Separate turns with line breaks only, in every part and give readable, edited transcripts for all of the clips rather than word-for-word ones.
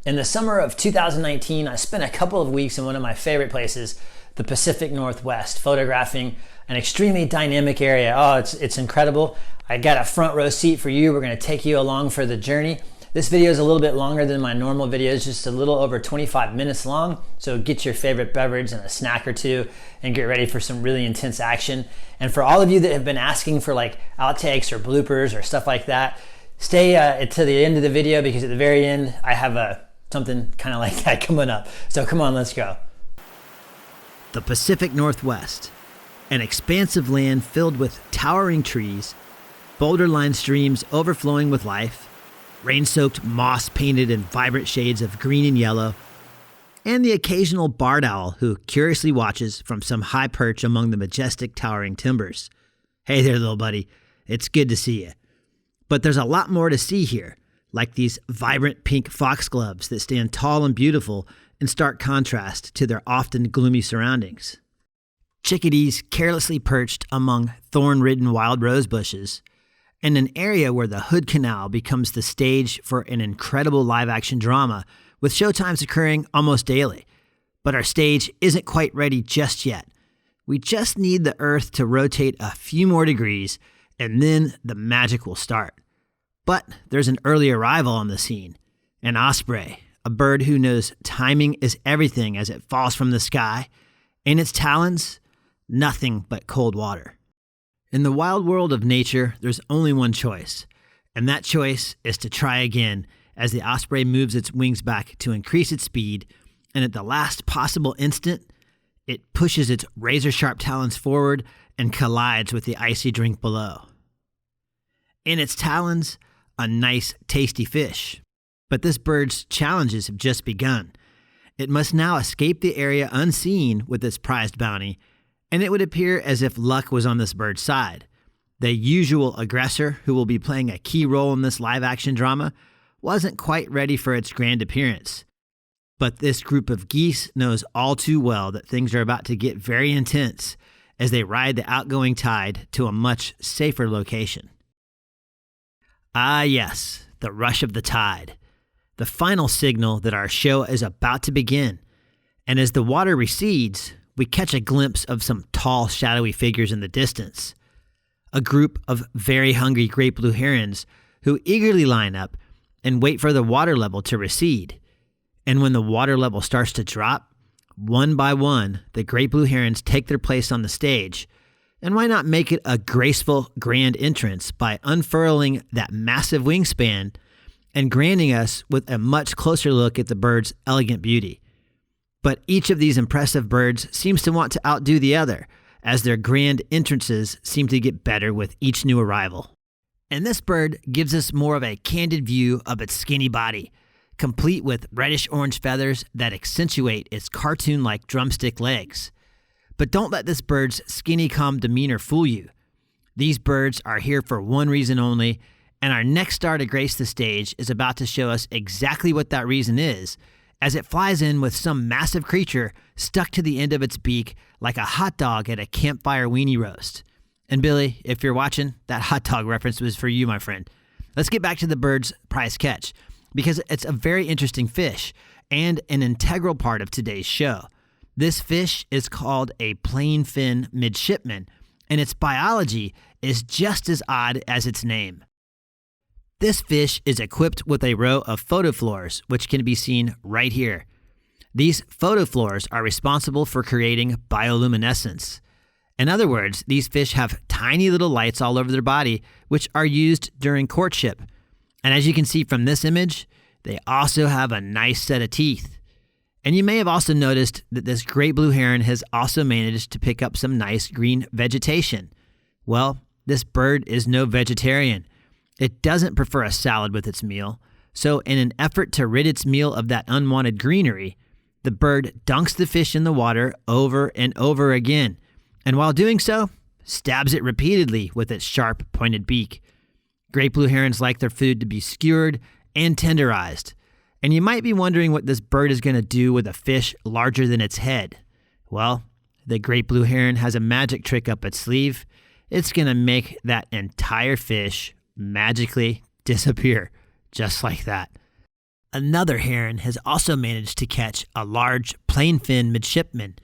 In the summer of 2019, I spent a couple of weeks in one of my favorite places, the Pacific Northwest, photographing an extremely dynamic area. Oh, it's incredible. I got a front row seat for you. We're going to take you along for the journey. This video is a little bit longer than my normal videos, just a little over 25 minutes long. So get your favorite beverage and a snack or two and get ready for some really intense action. And for all of you that have been asking for like outtakes or bloopers or stuff like that, stay to the end of the video, because at the very end, I have something kind of like that coming up. So come on, let's go. The Pacific Northwest, an expansive land filled with towering trees, boulder-lined streams overflowing with life, rain-soaked moss painted in vibrant shades of green and yellow, and the occasional barred owl who curiously watches from some high perch among the majestic towering timbers. Hey there, little buddy. It's good to see you. But there's a lot more to see here, like these vibrant pink foxgloves that stand tall and beautiful in stark contrast to their often gloomy surroundings. Chickadees carelessly perched among thorn-ridden wild rose bushes, and an area where the Hood Canal becomes the stage for an incredible live-action drama with showtimes occurring almost daily. But our stage isn't quite ready just yet. We just need the Earth to rotate a few more degrees, and then the magic will start. But there's an early arrival on the scene, an osprey, a bird who knows timing is everything as it falls from the sky. In its talons, nothing but cold water. In the wild world of nature, there's only one choice, and that choice is to try again as the osprey moves its wings back to increase its speed, and at the last possible instant, it pushes its razor-sharp talons forward and collides with the icy drink below. In its talons, a nice, tasty fish. But this bird's challenges have just begun. It must now escape the area unseen with its prized bounty, and it would appear as if luck was on this bird's side. The usual aggressor, who will be playing a key role in this live-action drama, wasn't quite ready for its grand appearance. But this group of geese knows all too well that things are about to get very intense as they ride the outgoing tide to a much safer location. Ah yes, the rush of the tide. The final signal that our show is about to begin. And as the water recedes, we catch a glimpse of some tall, shadowy figures in the distance. A group of very hungry great blue herons who eagerly line up and wait for the water level to recede. And when the water level starts to drop, one by one, the great blue herons take their place on the stage. And why not make it a graceful, grand entrance by unfurling that massive wingspan and granting us with a much closer look at the bird's elegant beauty. But each of these impressive birds seems to want to outdo the other, as their grand entrances seem to get better with each new arrival. And this bird gives us more of a candid view of its skinny body, complete with reddish-orange feathers that accentuate its cartoon-like drumstick legs. But don't let this bird's skinny, calm demeanor fool you. These birds are here for one reason only, and our next star to grace the stage is about to show us exactly what that reason is, as it flies in with some massive creature stuck to the end of its beak like a hot dog at a campfire weenie roast. And Billy, if you're watching, that hot dog reference was for you, my friend. Let's get back to the bird's prize catch, because it's a very interesting fish and an integral part of today's show. This fish is called a plain-fin midshipman, and its biology is just as odd as its name. This fish is equipped with a row of photofluores, which can be seen right here. These photofluores are responsible for creating bioluminescence. In other words, these fish have tiny little lights all over their body, which are used during courtship. And as you can see from this image, they also have a nice set of teeth. And you may have also noticed that this great blue heron has also managed to pick up some nice green vegetation. Well, this bird is no vegetarian. It doesn't prefer a salad with its meal, so in an effort to rid its meal of that unwanted greenery, the bird dunks the fish in the water over and over again, and while doing so, stabs it repeatedly with its sharp, pointed beak. Great blue herons like their food to be skewered and tenderized, and you might be wondering what this bird is going to do with a fish larger than its head. Well, the great blue heron has a magic trick up its sleeve. It's going to make that entire fish magically disappear, just like that. Another heron has also managed to catch a large plain-fin midshipman,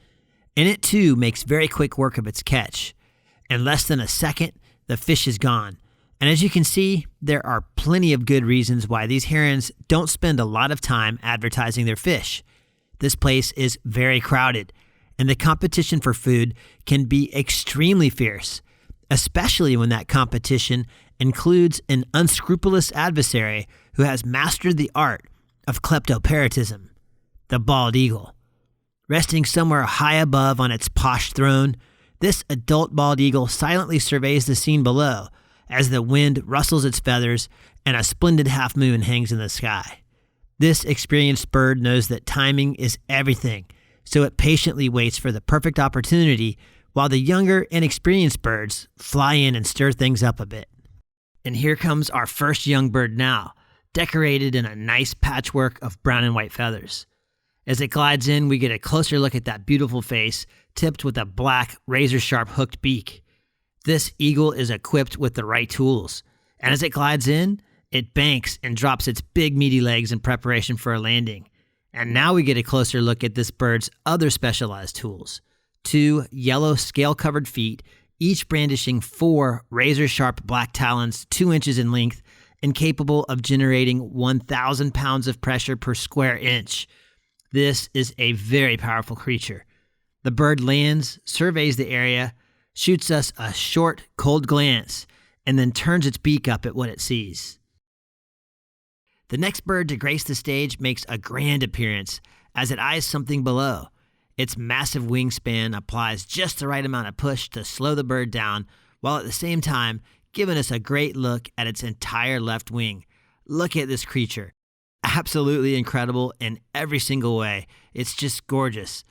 and it too makes very quick work of its catch. In less than a second, the fish is gone. And as you can see, there are plenty of good reasons why these herons don't spend a lot of time advertising their fish. This place is very crowded, and the competition for food can be extremely fierce, especially when that competition includes an unscrupulous adversary who has mastered the art of kleptoparasitism, the bald eagle. Resting somewhere high above on its posh throne, this adult bald eagle silently surveys the scene below as the wind rustles its feathers and a splendid half moon hangs in the sky. This experienced bird knows that timing is everything, so it patiently waits for the perfect opportunity while the younger, inexperienced birds fly in and stir things up a bit. And here comes our first young bird now, decorated in a nice patchwork of brown and white feathers. As it glides in, we get a closer look at that beautiful face, tipped with a black, razor-sharp hooked beak. This eagle is equipped with the right tools, and as it glides in, it banks and drops its big meaty legs in preparation for a landing. And now we get a closer look at this bird's other specialized tools. 2 yellow scale-covered feet, each brandishing 4 razor-sharp black talons 2 inches in length and capable of generating 1,000 pounds of pressure per square inch. This is a very powerful creature. The bird lands, surveys the area, shoots us a short, cold glance, and then turns its beak up at what it sees. The next bird to grace the stage makes a grand appearance as it eyes something below. Its massive wingspan applies just the right amount of push to slow the bird down, while at the same time giving us a great look at its entire left wing. Look at this creature. Absolutely incredible in every single way. It's just gorgeous.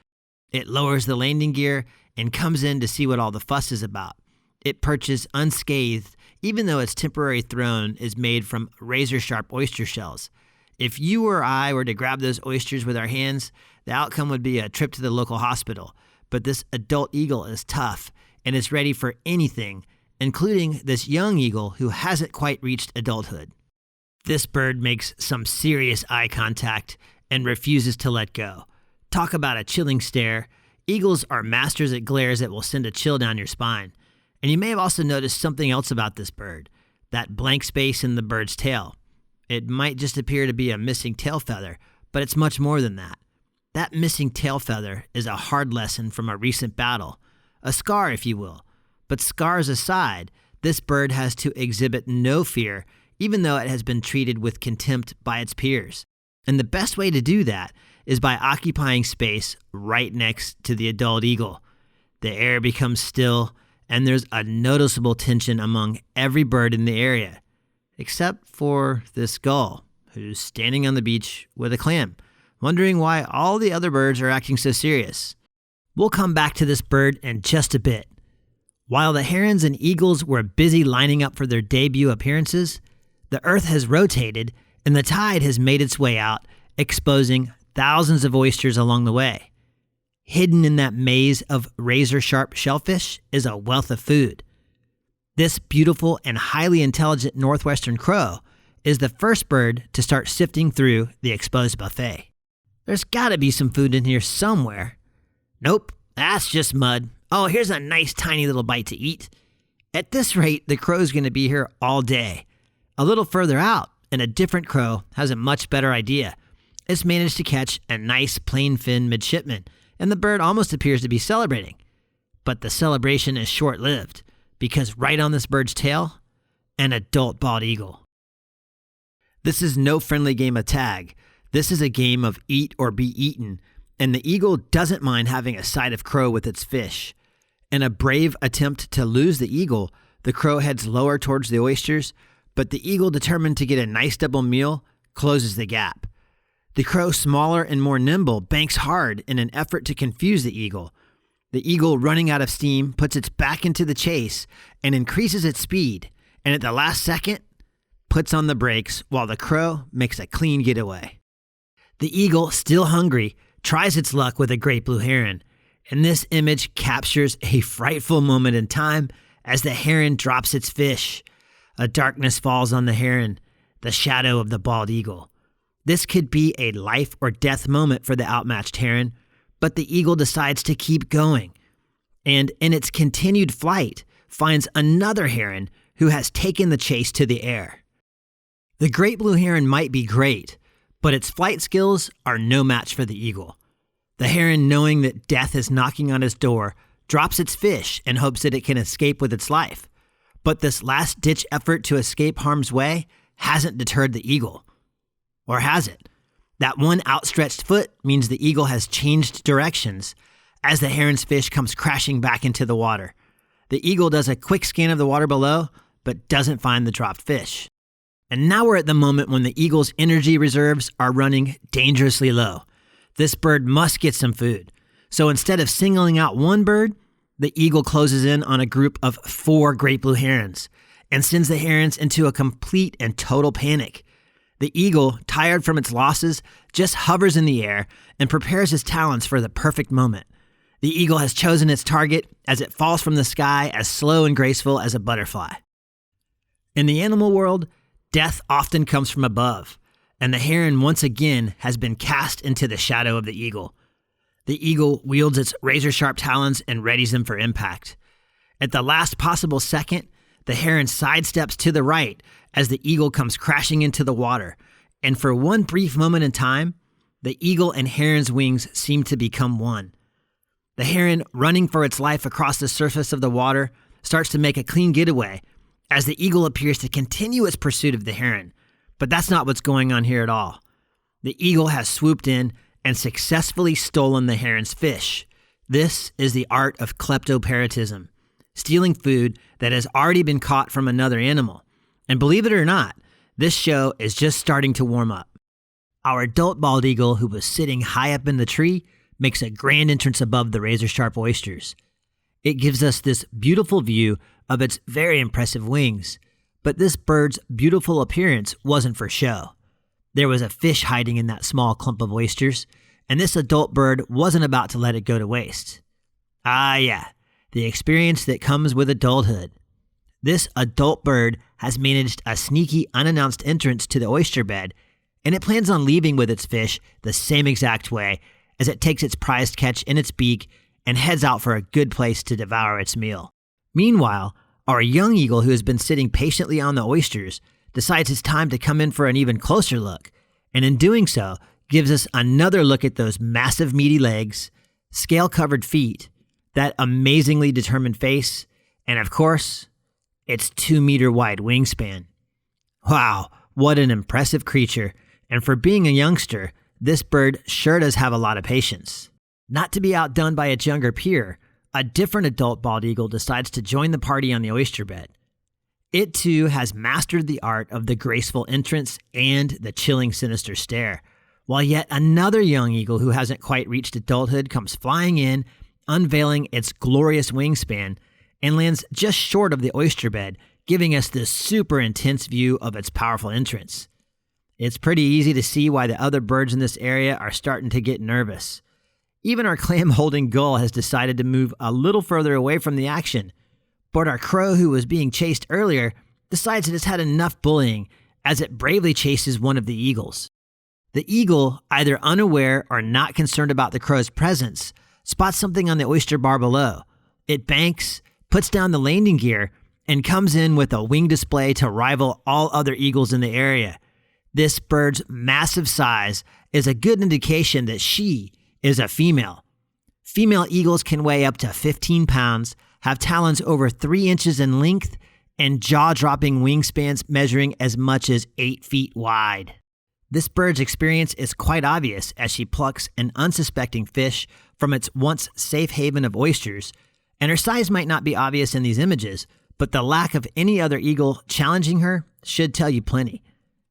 It lowers the landing gear and comes in to see what all the fuss is about. It perches unscathed, even though its temporary throne is made from razor-sharp oyster shells. If you or I were to grab those oysters with our hands, the outcome would be a trip to the local hospital. But this adult eagle is tough and is ready for anything, including this young eagle who hasn't quite reached adulthood. This bird makes some serious eye contact and refuses to let go. Talk about a chilling stare. Eagles are masters at glares that will send a chill down your spine. And you may have also noticed something else about this bird, that blank space in the bird's tail. It might just appear to be a missing tail feather, but it's much more than that. That missing tail feather is a hard lesson from a recent battle, a scar if you will. But scars aside, this bird has to exhibit no fear, even though it has been treated with contempt by its peers. And the best way to do that is by occupying space right next to the adult eagle. The air becomes still, and there's a noticeable tension among every bird in the area, except for this gull, who's standing on the beach with a clam, wondering why all the other birds are acting so serious. We'll come back to this bird in just a bit. While the herons and eagles were busy lining up for their debut appearances, the earth has rotated and the tide has made its way out, exposing thousands of oysters along the way. Hidden in that maze of razor-sharp shellfish is a wealth of food. This beautiful and highly intelligent northwestern crow is the first bird to start sifting through the exposed buffet. There's gotta be some food in here somewhere. Nope, that's just mud. Oh, here's a nice tiny little bite to eat. At this rate, the crow's gonna be here all day. A little further out, and a different crow has a much better idea. It's managed to catch a nice plain-fin midshipman, and the bird almost appears to be celebrating. But the celebration is short-lived, because right on this bird's tail, an adult bald eagle. This is no friendly game of tag. This is a game of eat or be eaten, and the eagle doesn't mind having a side of crow with its fish. In a brave attempt to lose the eagle, the crow heads lower towards the oysters, but the eagle, determined to get a nice double meal, closes the gap. The crow, smaller and more nimble, banks hard in an effort to confuse the eagle. The eagle, running out of steam, puts its back into the chase and increases its speed, and at the last second, puts on the brakes while the crow makes a clean getaway. The eagle, still hungry, tries its luck with a great blue heron, and this image captures a frightful moment in time as the heron drops its fish. A darkness falls on the heron, the shadow of the bald eagle.
This could be a life or death moment for the outmatched heron, but the eagle decides to keep going, and in its continued flight, finds another heron who has taken the chase to the air. The great blue heron might be great, but its flight skills are no match for the eagle. The heron, knowing that death is knocking on its door, drops its fish and hopes that it can escape with its life. But this last-ditch effort to escape harm's way hasn't deterred the eagle. Or has it? That one outstretched foot means the eagle has changed directions as the heron's fish comes crashing back into the water. The eagle does a quick scan of the water below, but doesn't find the dropped fish. And now we're at the moment when the eagle's energy reserves are running dangerously low. This bird must get some food. So instead of singling out one bird, the eagle closes in on a group of 4 great blue herons and sends the herons into a complete and total panic. The eagle, tired from its losses, just hovers in the air and prepares his talons for the perfect moment. The eagle has chosen its target as it falls from the sky as slow and graceful as a butterfly. In the animal world, death often comes from above, and the heron once again has been cast into the shadow of the eagle. The eagle wields its razor-sharp talons and readies them for impact. At the last possible second, the heron sidesteps to the right as the eagle comes crashing into the water, and for one brief moment in time, the eagle and heron's wings seem to become one. The heron, running for its life across the surface of the water, starts to make a clean getaway as the eagle appears to continue its pursuit of the heron. But that's not what's going on here at all. The eagle has swooped in and successfully stolen the heron's fish. This is the art of kleptoparasitism, stealing food that has already been caught from another animal. And believe it or not, this show is just starting to warm up. Our adult bald eagle, who was sitting high up in the tree, makes a grand entrance above the razor-sharp oysters. It gives us this beautiful view of its very impressive wings, but this bird's beautiful appearance wasn't for show. There was a fish hiding in that small clump of oysters, and this adult bird wasn't about to let it go to waste. Ah yeah, the experience that comes with adulthood. This adult bird has managed a sneaky, unannounced entrance to the oyster bed, and it plans on leaving with its fish the same exact way as it takes its prized catch in its beak and heads out for a good place to devour its meal. Meanwhile, our young eagle, who has been sitting patiently on the oysters, decides it's time to come in for an even closer look, and in doing so, gives us another look at those massive meaty legs, scale-covered feet, that amazingly determined face, and of course, its 2-meter-wide wingspan. Wow, what an impressive creature, and for being a youngster, this bird sure does have a lot of patience. Not to be outdone by its younger peer, a different adult bald eagle decides to join the party on the oyster bed. It too has mastered the art of the graceful entrance and the chilling, sinister stare, while yet another young eagle who hasn't quite reached adulthood comes flying in, unveiling its glorious wingspan, and lands just short of the oyster bed, giving us this super intense view of its powerful entrance. It's pretty easy to see why the other birds in this area are starting to get nervous. Even our clam-holding gull has decided to move a little further away from the action, but our crow, who was being chased earlier, decides it has had enough bullying as it bravely chases one of the eagles. The eagle, either unaware or not concerned about the crow's presence, spots something on the oyster bar below. It banks, puts down the landing gear, and comes in with a wing display to rival all other eagles in the area. This bird's massive size is a good indication that she is a female. Female eagles can weigh up to 15 pounds, have talons over 3 inches in length, and jaw-dropping wingspans measuring as much as 8 feet wide. This bird's experience is quite obvious as she plucks an unsuspecting fish from its once safe haven of oysters, and her size might not be obvious in these images, but the lack of any other eagle challenging her should tell you plenty.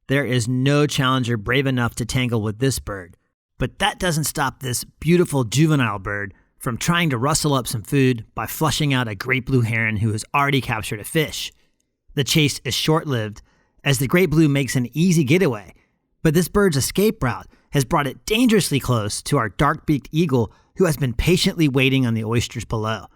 There is no challenger brave enough to tangle with this bird. But that doesn't stop this beautiful juvenile bird from trying to rustle up some food by flushing out a great blue heron who has already captured a fish. The chase is short-lived as the great blue makes an easy getaway, but this bird's escape route has brought it dangerously close to our dark-beaked eagle who has been patiently waiting on the oysters below.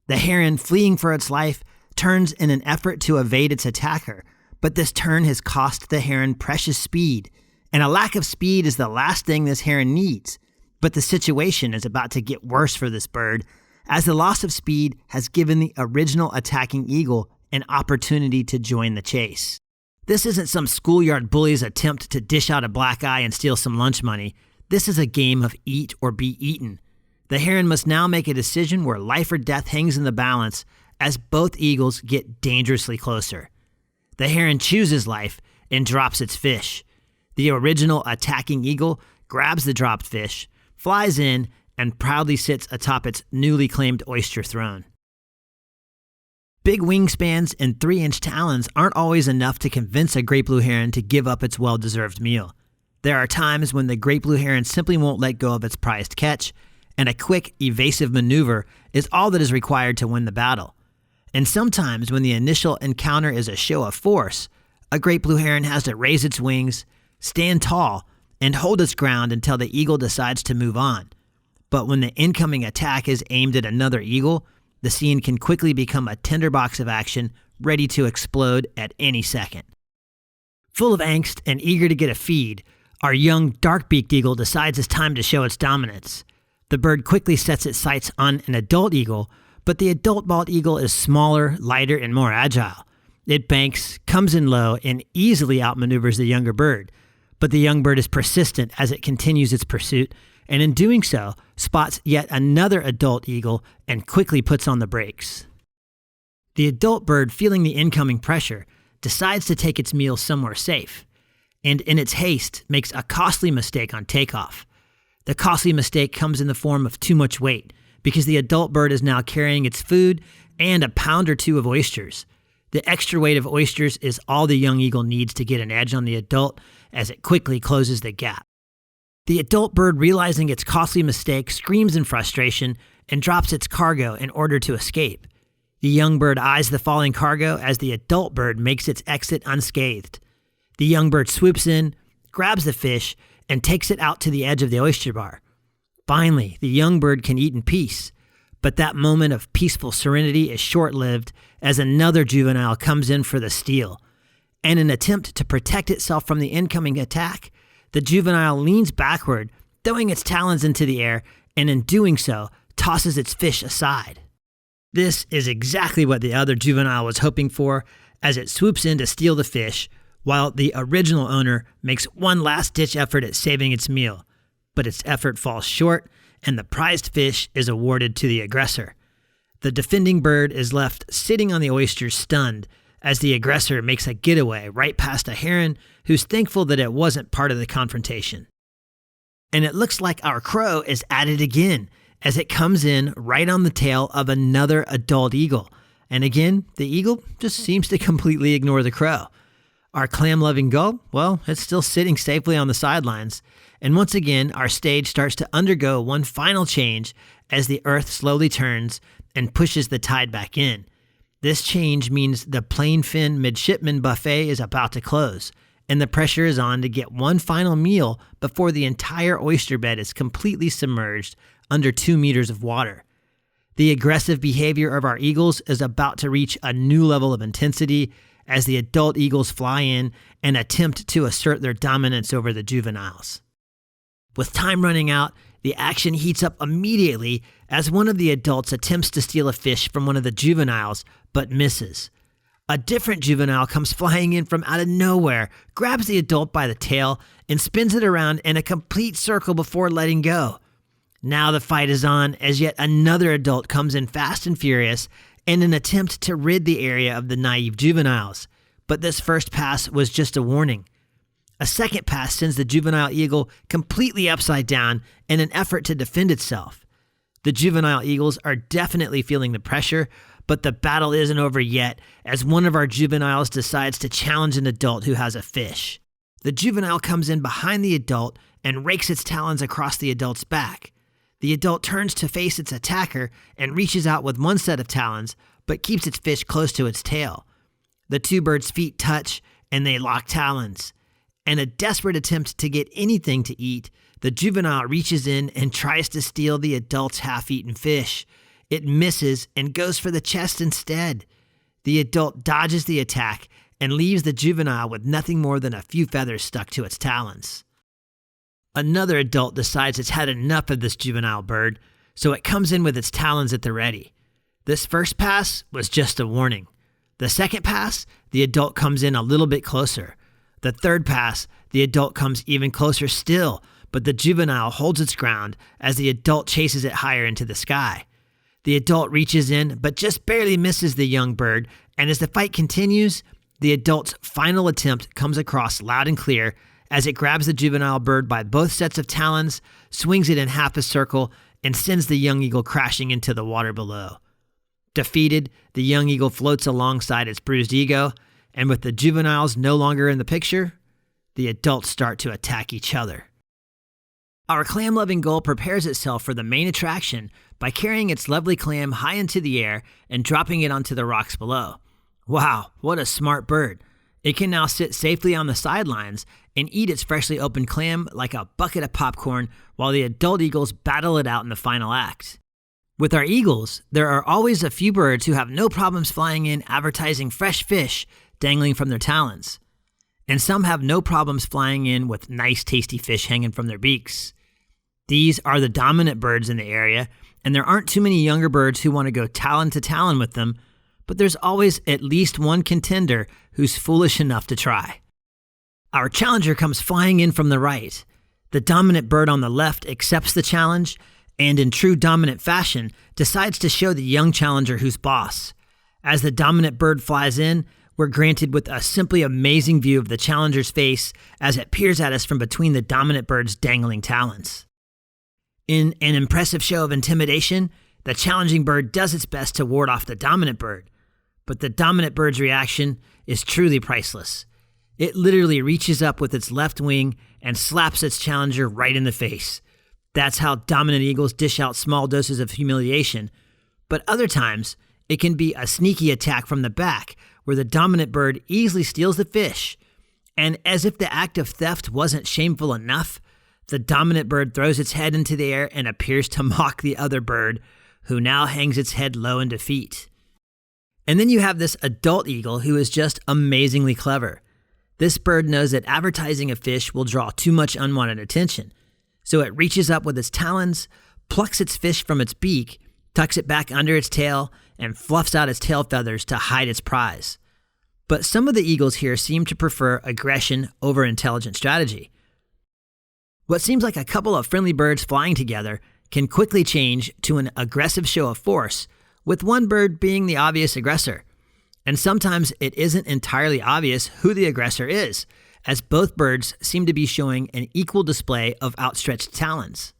The heron, fleeing for its life, turns in an effort to evade its attacker, but this turn has cost the heron precious speed, And a lack of speed is the last thing this heron needs. But the situation is about to get worse for this bird, as the loss of speed has given the original attacking eagle an opportunity to join the chase. This isn't some schoolyard bully's attempt to dish out a black eye and steal some lunch money. This is a game of eat or be eaten. The heron must now make a decision where life or death hangs in the balance as both eagles get dangerously closer. The heron chooses life and drops its fish. The original attacking eagle grabs the dropped fish, flies in, and proudly sits atop its newly claimed oyster throne. Big wingspans and 3-inch talons aren't always enough to convince a great blue heron to give up its well-deserved meal. There are times when the great blue heron simply won't let go of its prized catch, and a quick, evasive maneuver is all that is required to win the battle. And sometimes when the initial encounter is a show of force, a great blue heron has to raise its wings, stand tall, and hold its ground until the eagle decides to move on. But when the incoming attack is aimed at another eagle, the scene can quickly become a tinderbox of action ready to explode at any second. Full of angst and eager to get a feed, our young dark-beaked eagle decides it's time to show its dominance. The bird quickly sets its sights on an adult eagle, but the adult bald eagle is smaller, lighter, and more agile. It banks, comes in low, and easily outmaneuvers the younger bird. But the young bird is persistent as it continues its pursuit, and in doing so, spots yet another adult eagle and quickly puts on the brakes. The adult bird, feeling the incoming pressure, decides to take its meal somewhere safe, and in its haste, makes a costly mistake on takeoff. The costly mistake comes in the form of too much weight, because the adult bird is now carrying its food and a pound or two of oysters. The extra weight of oysters is all the young eagle needs to get an edge on the adult as it quickly closes the gap. The adult bird, realizing its costly mistake, screams in frustration and drops its cargo in order to escape. The young bird eyes the falling cargo as the adult bird makes its exit unscathed. The young bird swoops in, grabs the fish, and takes it out to the edge of the oyster bar. Finally, the young bird can eat in peace, but that moment of peaceful serenity is short-lived as another juvenile comes in for the steal. In an attempt to protect itself from the incoming attack, the juvenile leans backward, throwing its talons into the air, and in doing so, tosses its fish aside. This is exactly what the other juvenile was hoping for as it swoops in to steal the fish, while the original owner makes one last-ditch effort at saving its meal. But its effort falls short, and the prized fish is awarded to the aggressor. The defending bird is left sitting on the oysters stunned as the aggressor makes a getaway right past a heron who's thankful that it wasn't part of the confrontation. And it looks like our crow is at it again as it comes in right on the tail of another adult eagle. And again, the eagle just seems to completely ignore the crow. Our clam-loving gull, well, it's still sitting safely on the sidelines. And once again, our stage starts to undergo one final change as the earth slowly turns and pushes the tide back in. This change means the plain fin midshipman buffet is about to close, and the pressure is on to get one final meal before the entire oyster bed is completely submerged under 2 meters of water. The aggressive behavior of our eagles is about to reach a new level of intensity as the adult eagles fly in and attempt to assert their dominance over the juveniles. With time running out, the action heats up immediately as one of the adults attempts to steal a fish from one of the juveniles, but misses. A different juvenile comes flying in from out of nowhere, grabs the adult by the tail, and spins it around in a complete circle before letting go. Now the fight is on as yet another adult comes in fast and furious in an attempt to rid the area of the naive juveniles. But this first pass was just a warning. A second pass sends the juvenile eagle completely upside down in an effort to defend itself. The juvenile eagles are definitely feeling the pressure, but the battle isn't over yet as one of our juveniles decides to challenge an adult who has a fish. The juvenile comes in behind the adult and rakes its talons across the adult's back. The adult turns to face its attacker and reaches out with one set of talons, but keeps its fish close to its tail. The two birds' feet touch and they lock talons. In a desperate attempt to get anything to eat, the juvenile reaches in and tries to steal the adult's half-eaten fish. It misses and goes for the chest instead. The adult dodges the attack and leaves the juvenile with nothing more than a few feathers stuck to its talons. Another adult decides it's had enough of this juvenile bird, so it comes in with its talons at the ready. This first pass was just a warning. The second pass, the adult comes in a little bit closer. The third pass, the adult comes even closer still, but the juvenile holds its ground as the adult chases it higher into the sky. The adult reaches in, but just barely misses the young bird, and as the fight continues, the adult's final attempt comes across loud and clear as it grabs the juvenile bird by both sets of talons, swings it in half a circle, and sends the young eagle crashing into the water below. Defeated, the young eagle floats alongside its bruised ego, and with the juveniles no longer in the picture, the adults start to attack each other. Our clam-loving gull prepares itself for the main attraction by carrying its lovely clam high into the air and dropping it onto the rocks below. Wow, what a smart bird. It can now sit safely on the sidelines and eat its freshly opened clam like a bucket of popcorn while the adult eagles battle it out in the final act. With our eagles, there are always a few birds who have no problems flying in advertising fresh fish dangling from their talons. And some have no problems flying in with nice tasty fish hanging from their beaks. These are the dominant birds in the area, and there aren't too many younger birds who want to go talon to talon with them, but there's always at least one contender who's foolish enough to try. Our challenger comes flying in from the right. The dominant bird on the left accepts the challenge, and in true dominant fashion, decides to show the young challenger who's boss. As the dominant bird flies in, we're granted with a simply amazing view of the challenger's face as it peers at us from between the dominant bird's dangling talons. In an impressive show of intimidation, the challenging bird does its best to ward off the dominant bird, but the dominant bird's reaction is truly priceless. It literally reaches up with its left wing and slaps its challenger right in the face. That's how dominant eagles dish out small doses of humiliation, but other times it can be a sneaky attack from the back where the dominant bird easily steals the fish, and as if the act of theft wasn't shameful enough, the dominant bird throws its head into the air and appears to mock the other bird, who now hangs its head low in defeat. And then you have this adult eagle who is just amazingly clever. This bird knows that advertising a fish will draw too much unwanted attention, so it reaches up with its talons, plucks its fish from its beak, tucks it back under its tail, and fluffs out its tail feathers to hide its prize. But some of the eagles here seem to prefer aggression over intelligent strategy. What seems like a couple of friendly birds flying together can quickly change to an aggressive show of force, with one bird being the obvious aggressor. And sometimes it isn't entirely obvious who the aggressor is, as both birds seem to be showing an equal display of outstretched talons.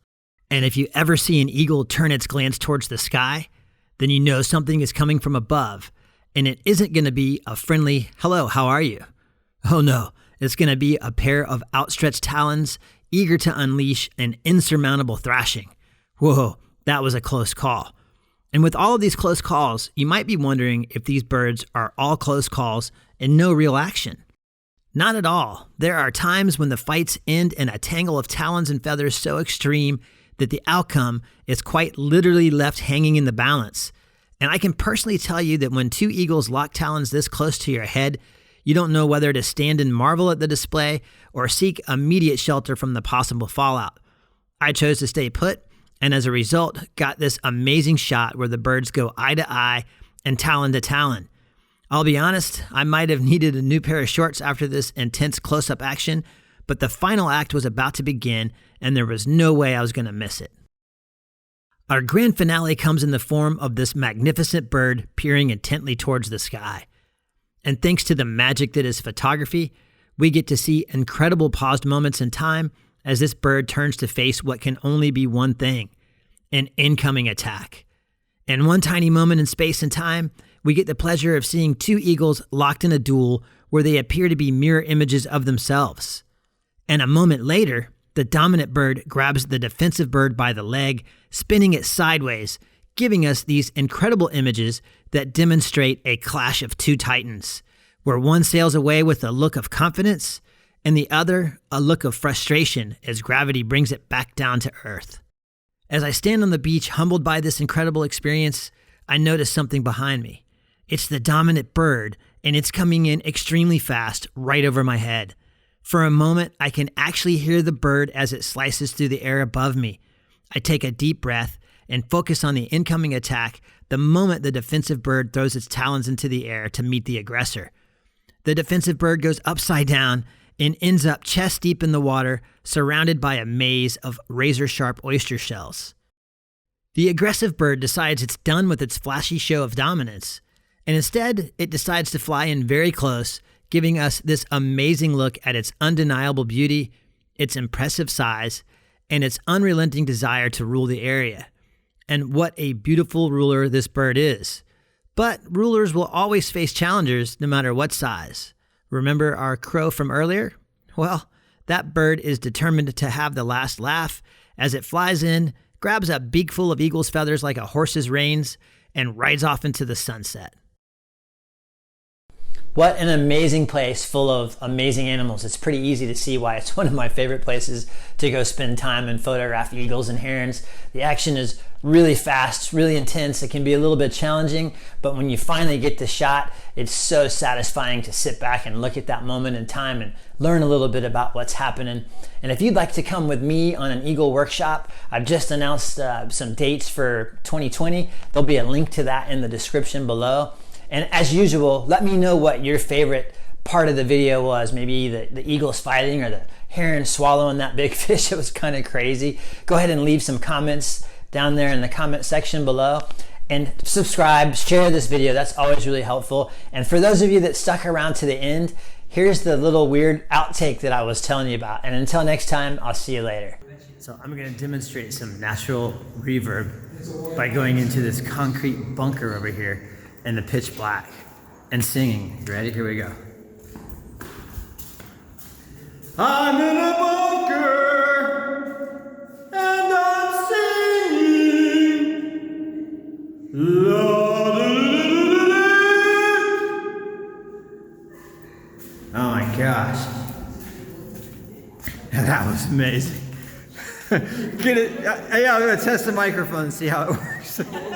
And if you ever see an eagle turn its glance towards the sky, then you know something is coming from above, and it isn't going to be a friendly, "Hello, how are you?" Oh no, it's going to be a pair of outstretched talons eager to unleash an insurmountable thrashing. Whoa, that was a close call. And with all of these close calls, you might be wondering if these birds are all close calls and no real action. Not at all. There are times when the fights end in a tangle of talons and feathers so extreme that the outcome is quite literally left hanging in the balance. And I can personally tell you that when two eagles lock talons this close to your head, you don't know whether to stand and marvel at the display or seek immediate shelter from the possible fallout. I chose to stay put, and as a result, got this amazing shot where the birds go eye to eye and talon to talon. I'll be honest, I might have needed a new pair of shorts after this intense close-up action, but the final act was about to begin, and there was no way I was going to miss it. Our grand finale comes in the form of this magnificent bird peering intently towards the sky. And thanks to the magic that is photography, we get to see incredible paused moments in time as this bird turns to face what can only be one thing: an incoming attack. In one tiny moment in space and time, we get the pleasure of seeing two eagles locked in a duel where they appear to be mirror images of themselves. And a moment later, the dominant bird grabs the defensive bird by the leg, spinning it sideways, giving us these incredible images that demonstrate a clash of two titans, where one sails away with a look of confidence and the other a look of frustration as gravity brings it back down to earth. As I stand on the beach humbled by this incredible experience, I notice something behind me. It's the dominant bird and it's coming in extremely fast right over my head. For a moment, I can actually hear the bird as it slices through the air above me. I take a deep breath and focus on the incoming attack the moment the defensive bird throws its talons into the air to meet the aggressor. The defensive bird goes upside down and ends up chest deep in the water, surrounded by a maze of razor-sharp oyster shells. The aggressive bird decides it's done with its flashy show of dominance, and instead it decides to fly in very close, giving us this amazing look at its undeniable beauty, its impressive size, and its unrelenting desire to rule the area. And what a beautiful ruler this bird is. But rulers will always face challengers no matter what size. Remember our crow from earlier? Well, that bird is determined to have the last laugh as it flies in, grabs a beakful of eagle's feathers like a horse's reins, and rides off into the sunset.
What an amazing place full of amazing animals. It's pretty easy to see why it's one of my favorite places to go spend time and photograph eagles and herons. The action is really fast, really intense. It can be a little bit challenging, but when you finally get the shot, it's so satisfying to sit back and look at that moment in time and learn a little bit about what's happening. And if you'd like to come with me on an eagle workshop, I've just announced some dates for 2020. There'll be a link to that in the description below. And as usual, let me know what your favorite part of the video was. Maybe the eagles fighting or the heron swallowing that big fish. It was kind of crazy. Go ahead and leave some comments down there in the comment section below. And subscribe, share this video. That's always really helpful. And for those of you that stuck around to the end, here's the little weird outtake that I was telling you about. And until next time, I'll see you later. So I'm going to demonstrate some natural reverb by going into this concrete bunker over here in the pitch black and singing. You ready? Here we go. I'm in a bunker and I'm singing. Oh my gosh. That was amazing. Get it. Yeah, I'm gonna test the microphone and see how it works.